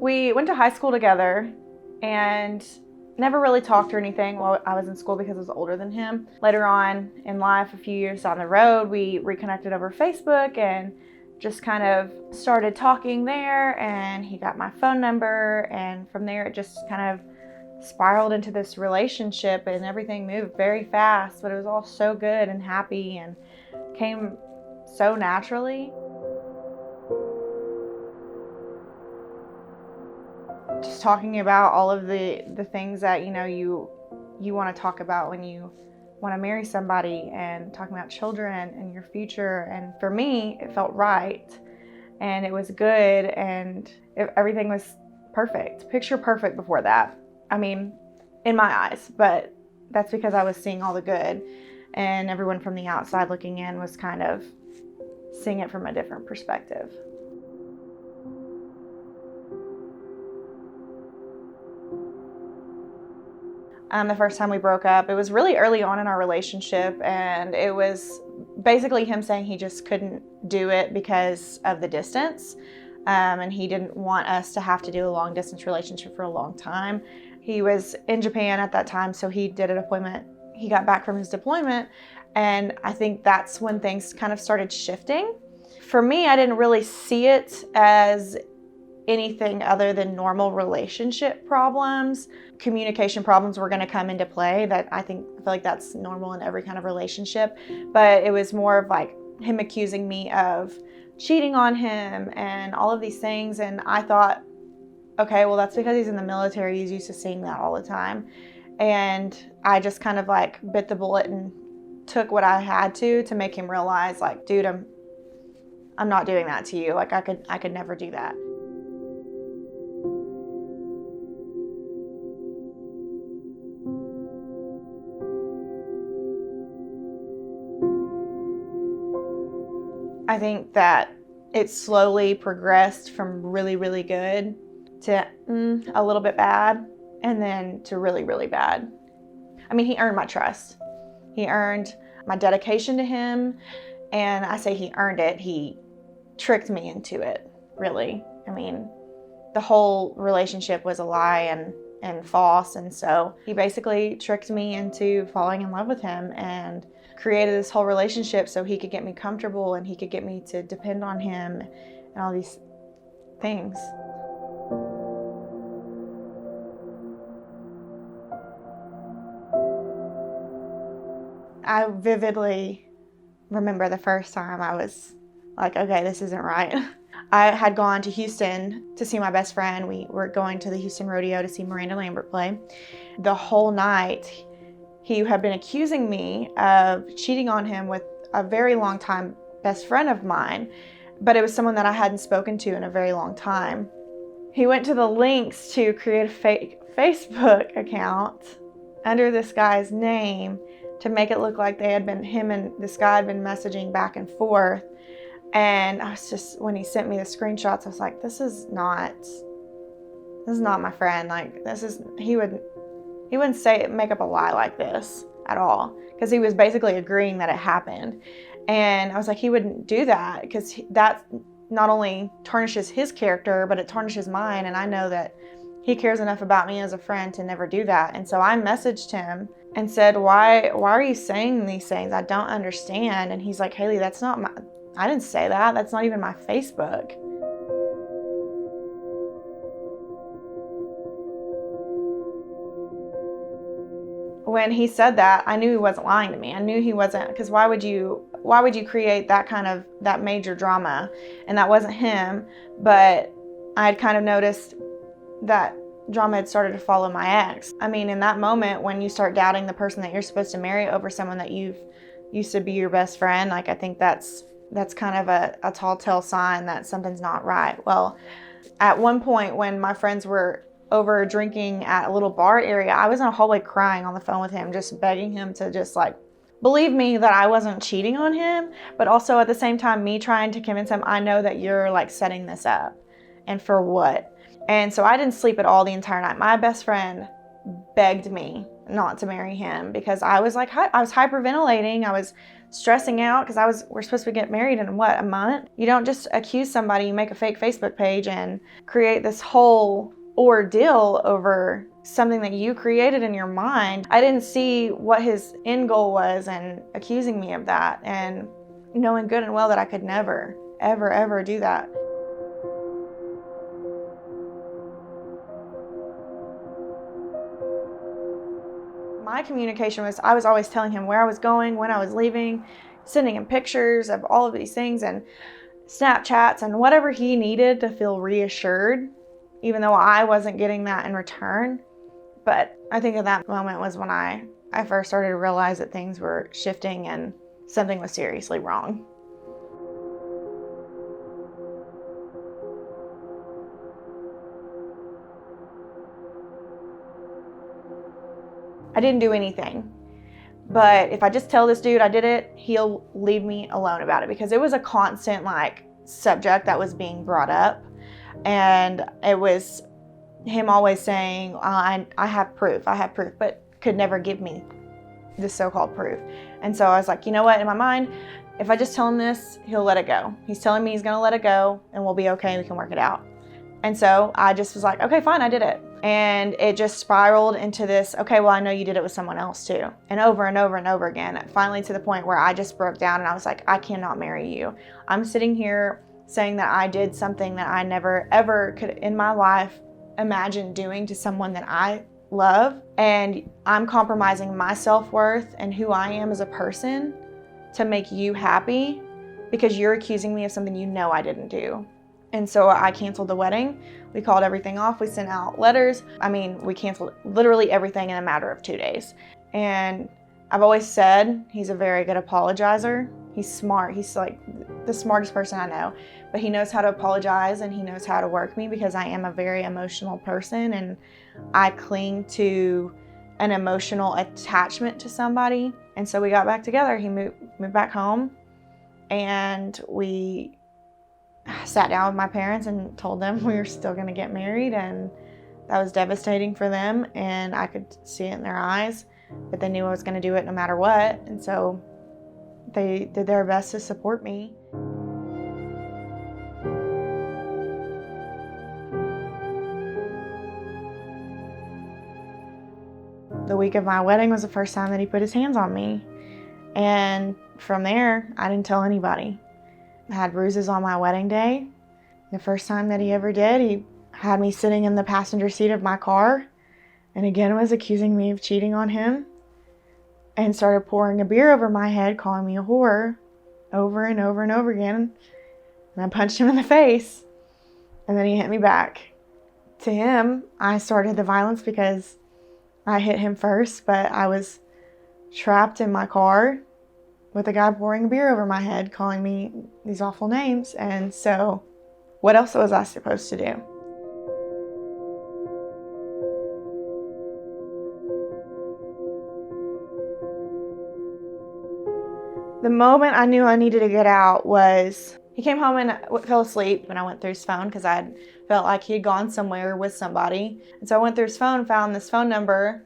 We went to high school together and never really talked or anything while I was in school because I was older than him. Later on in life, a few years down the road, we reconnected over Facebook and just kind of started talking there, and he got my phone number, and from there it just kind of spiraled into this relationship, and everything moved very fast, but it was all so good and happy and came so naturally. Just talking about all of the things that you want to talk about when you want to marry somebody, and talking about children and your future. And for me, it felt right, and it was good, and everything was perfect, picture perfect before that. I mean, in my eyes, but that's because I was seeing all the good, and everyone from the outside looking in was kind of seeing it from a different perspective. The first time we broke up, it was really early on in our relationship, and it was basically him saying he just couldn't do it because of the distance, and he didn't want us to have to do a long distance relationship for a long time. He was in Japan at that time, so he did a deployment. He got back from his deployment, and I think that's when things kind of started shifting. For me, I didn't really see it as anything other than normal relationship problems. Communication problems were going to come into play. I feel like that's normal in every kind of relationship, but it was more of like him accusing me of cheating on him and all of these things. And I thought, okay, well, that's because he's in the military. He's used to seeing that all the time. And I just kind of like bit the bullet and took what I had to make him realize, like, dude, I'm not doing that to you. Like, I could never do that. I think that it slowly progressed from really, really good to a little bit bad, and then to really, really bad. I mean, he earned my trust. He earned my dedication to him, and I say he earned it. He tricked me into it, really. I mean, the whole relationship was a lie and false, and so he basically tricked me into falling in love with him and created this whole relationship so he could get me comfortable and he could get me to depend on him and all these things. I vividly remember the first time I was like, okay, this isn't right. I had gone to Houston to see my best friend. We were going to the Houston Rodeo to see Miranda Lambert play. The whole night, he had been accusing me of cheating on him with a very long time best friend of mine, but it was someone that I hadn't spoken to in a very long time. He went to the links to create a fake Facebook account under this guy's name to make it look like him and this guy had been messaging back and forth. And I was just, when he sent me the screenshots, I was like, this is not my friend. Like, he wouldn't make up a lie like this at all, because he was basically agreeing that it happened. And I was like, he wouldn't do that, because that not only tarnishes his character, but it tarnishes mine. And I know that he cares enough about me as a friend to never do that. And so I messaged him and said, why are you saying these things? I don't understand. And he's like, Haley, I didn't say that. That's not even my Facebook. When he said that, I knew he wasn't lying to me. I knew he wasn't, because why would you create that major drama? And that wasn't him, but I had kind of noticed that drama had started to follow my ex. I mean, in that moment, when you start doubting the person that you're supposed to marry over someone that used to be your best friend, like, I think that's kind of a tall tale sign that something's not right. Well, at one point when my friends were over drinking at a little bar area, I was in a hallway crying on the phone with him, just begging him to just like believe me that I wasn't cheating on him, but also at the same time me trying to convince him, I know that you're like setting this up, and for what? And so I didn't sleep at all the entire night. My best friend begged me not to marry him because I was hyperventilating. I was stressing out because we're supposed to get married in what, a month? You don't just accuse somebody, you make a fake Facebook page and create this whole ordeal over something that you created in your mind. I didn't see what his end goal was and accusing me of that, and knowing good and well that I could never, ever, ever do that. My communication was, I was always telling him where I was going, when I was leaving, sending him pictures of all of these things and Snapchats and whatever he needed to feel reassured, even though I wasn't getting that in return. But I think at that moment was when I first started to realize that things were shifting and something was seriously wrong. I didn't do anything. But if I just tell this dude I did it, he'll leave me alone about it, because it was a constant subject that was being brought up. And it was him always saying, I have proof, but could never give me the so-called proof. And so I was like, you know what, in my mind, if I just tell him this, he'll let it go. He's telling me he's gonna let it go and we'll be okay, we can work it out. And so I just was like, okay, fine, I did it. And it just spiraled into this, okay, well, I know you did it with someone else too. And over and over and over again, finally to the point where I just broke down and I was like, I cannot marry you. I'm sitting here saying that I did something that I never ever could in my life imagine doing to someone that I love. And I'm compromising my self-worth and who I am as a person to make you happy because you're accusing me of something you know I didn't do. And so I canceled the wedding. We called everything off. We sent out letters. We canceled literally everything in a matter of 2 days. And I've always said he's a very good apologizer. He's smart. He's like the smartest person I know. But he knows how to apologize and he knows how to work me, because I am a very emotional person and I cling to an emotional attachment to somebody. And so we got back together. He moved back home, and we sat down with my parents and told them we were still going to get married, and that was devastating for them, and I could see it in their eyes, but they knew I was going to do it no matter what, and so they did their best to support me. The week of my wedding was the first time that he put his hands on me, and from there I didn't tell anybody. I had bruises on my wedding day. The first time that he ever did, he had me sitting in the passenger seat of my car and again was accusing me of cheating on him, and started pouring a beer over my head, calling me a whore over and over and over again. And I punched him in the face, and then he hit me back. To him, I started the violence because I hit him first, but I was trapped in my car with a guy pouring a beer over my head, calling me these awful names. And so what else was I supposed to do? The moment I knew I needed to get out was he came home and fell asleep, and I went through his phone because I felt like he had gone somewhere with somebody. And so I went through his phone, found this phone number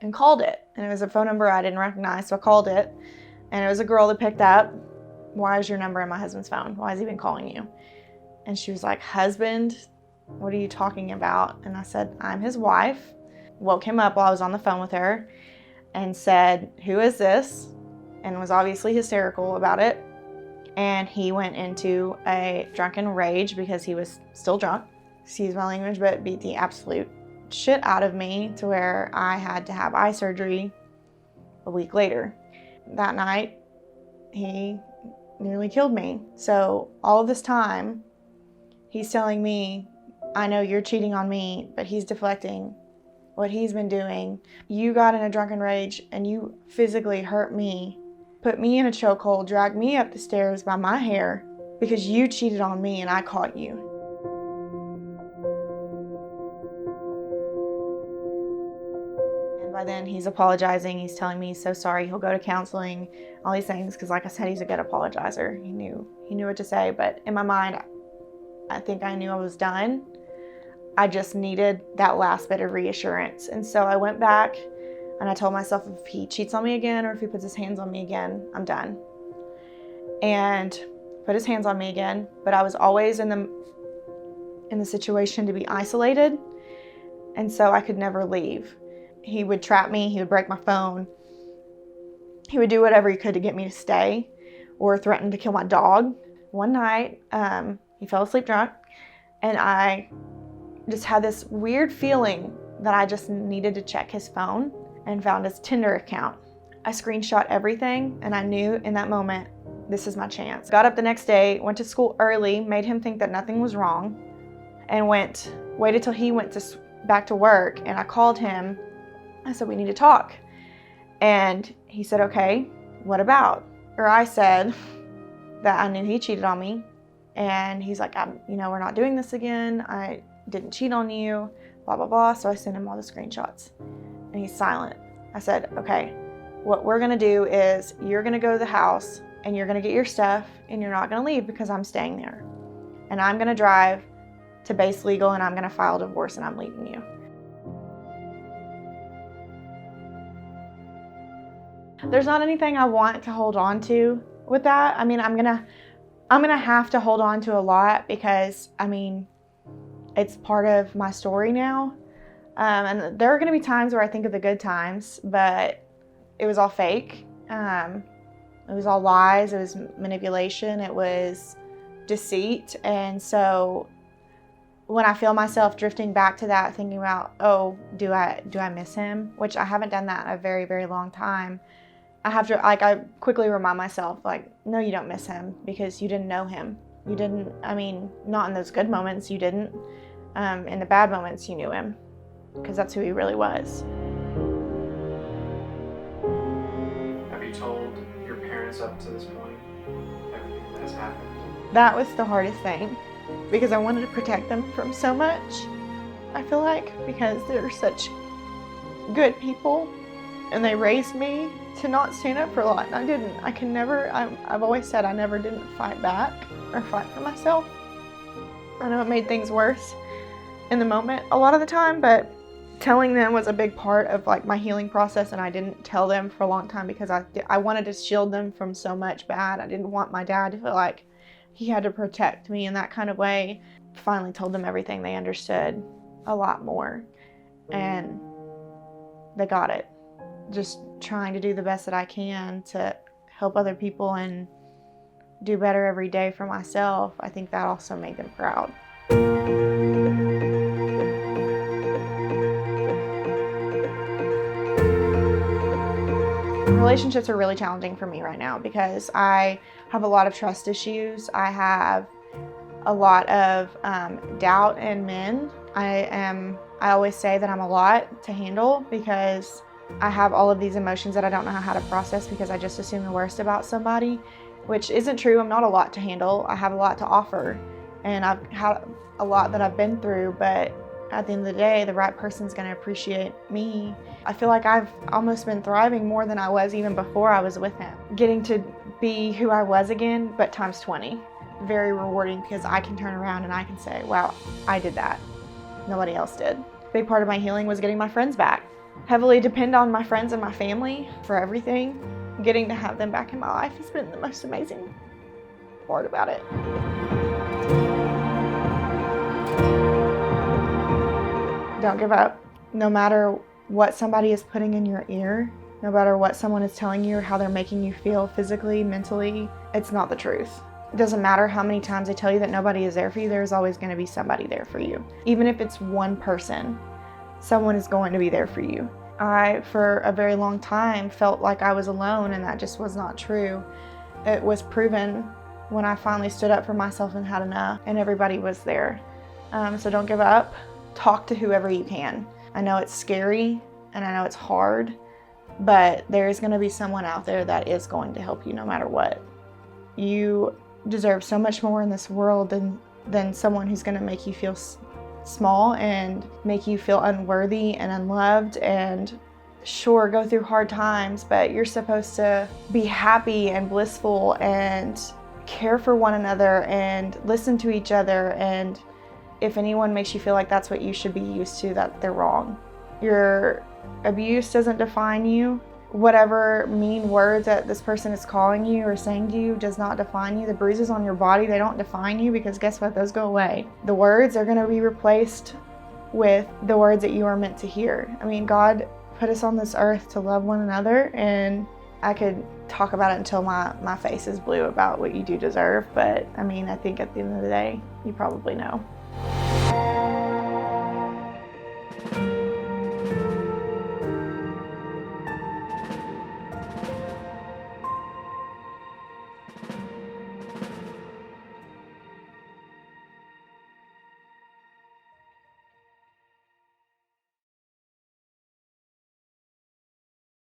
and called it. And it was a phone number I didn't recognize, so I called it. And it was a girl that picked up. Why is your number in my husband's phone? Why has he been calling you? And she was like, husband? What are you talking about? And I said, I'm his wife. Woke him up while I was on the phone with her and said, who is this? And was obviously hysterical about it. And he went into a drunken rage because he was still drunk. Excuse my language, but beat the absolute shit out of me to where I had to have eye surgery a week later. That night, he nearly killed me. So all of this time, he's telling me, I know you're cheating on me, but he's deflecting what he's been doing. You got in a drunken rage and you physically hurt me, put me in a chokehold, dragged me up the stairs by my hair because you cheated on me and I caught you. By then, he's apologizing. He's telling me he's so sorry. He'll go to counseling, all these things. Because like I said, he's a good apologizer. He knew what to say. But in my mind, I think I knew I was done. I just needed that last bit of reassurance. And so I went back And I told myself if he cheats on me again or if he puts his hands on me again, I'm done. And put his hands on me again, but I was always in the situation to be isolated, and so I could never leave. He would trap me, he would break my phone, he would do whatever he could to get me to stay, or threaten to kill my dog. One night, he fell asleep drunk, and I just had this weird feeling that I just needed to check his phone, and found his Tinder account. I screenshot everything, and I knew in that moment, this is my chance. Got up the next day, went to school early, made him think that nothing was wrong, and waited till he went back to work, and I called him. I said, we need to talk. And he said, okay, what about? Or I said that I knew he cheated on me, and he's like, we're not doing this again. I didn't cheat on you, blah, blah, blah. So I sent him all the screenshots, and he's silent. I said, okay, what we're gonna do is you're gonna go to the house and you're gonna get your stuff, and you're not gonna leave because I'm staying there. And I'm gonna drive to Base Legal, and I'm gonna file a divorce, and I'm leaving you. There's not anything I want to hold on to with that. I mean, I'm gonna have to hold on to a lot because, it's part of my story now. And there are gonna be times where I think of the good times, but it was all fake. It was all lies, it was manipulation, it was deceit. And so when I feel myself drifting back to that, thinking about, oh, do I miss him? Which I haven't done that in a very, very long time. I have to, I quickly remind myself, no, you don't miss him because you didn't know him. You didn't, not in those good moments, you didn't. In the bad moments, you knew him because that's who he really was. Have you told your parents up to this point everything that has happened? That was the hardest thing because I wanted to protect them from so much, I feel like, because they're such good people and they raised me to not stand up for a lot, and I didn't. I've always said I never didn't fight back or fight for myself. I know it made things worse in the moment a lot of the time, but telling them was a big part of my healing process, and I didn't tell them for a long time because I wanted to shield them from so much bad. I didn't want my dad to feel like he had to protect me in that kind of way. Finally told them everything. They understood a lot more, and they got it. Just trying to do the best that I can to help other people and do better every day for myself. I think that also made them proud. Relationships are really challenging for me right now because I have a lot of trust issues. I have a lot of doubt in men. I always say that I'm a lot to handle because I have all of these emotions that I don't know how to process because I just assume the worst about somebody, which isn't true. I'm not a lot to handle. I have a lot to offer, and I've had a lot that I've been through, but at the end of the day, the right person's gonna appreciate me. I feel like I've almost been thriving more than I was even before I was with him. Getting to be who I was again, but times 20. Very rewarding because I can turn around and I can say, wow, I did that. Nobody else did. A big part of my healing was getting my friends back. Heavily depend on my friends and my family for everything. Getting to have them back in my life has been the most amazing part about it. Don't give up. No matter what somebody is putting in your ear, no matter what someone is telling you or how they're making you feel physically, mentally, it's not the truth. It doesn't matter how many times they tell you that nobody is there for you, there's always going to be somebody there for you. Even if it's one person, someone is going to be there for you. I, for a very long time, felt like I was alone, and that just was not true. It was proven when I finally stood up for myself and had enough, and everybody was there. So don't give up. Talk to whoever you can. I know it's scary, and I know it's hard, but there is going to be someone out there that is going to help you no matter what. You deserve so much more in this world than someone who's going to make you feel small and make you feel unworthy and unloved, and sure, go through hard times, but you're supposed to be happy and blissful and care for one another and listen to each other. And if anyone makes you feel like that's what you should be used to, that they're wrong. You're Abuse doesn't define you. Whatever mean words that this person is calling you or saying to you does not define you. The bruises on your body, they don't define you, because guess what? Those go away. The words are going to be replaced with the words that you are meant to hear. I mean, God put us on this earth to love one another, and I could talk about it until my face is blue about what you do deserve, but I mean, I think at the end of the day, you probably know.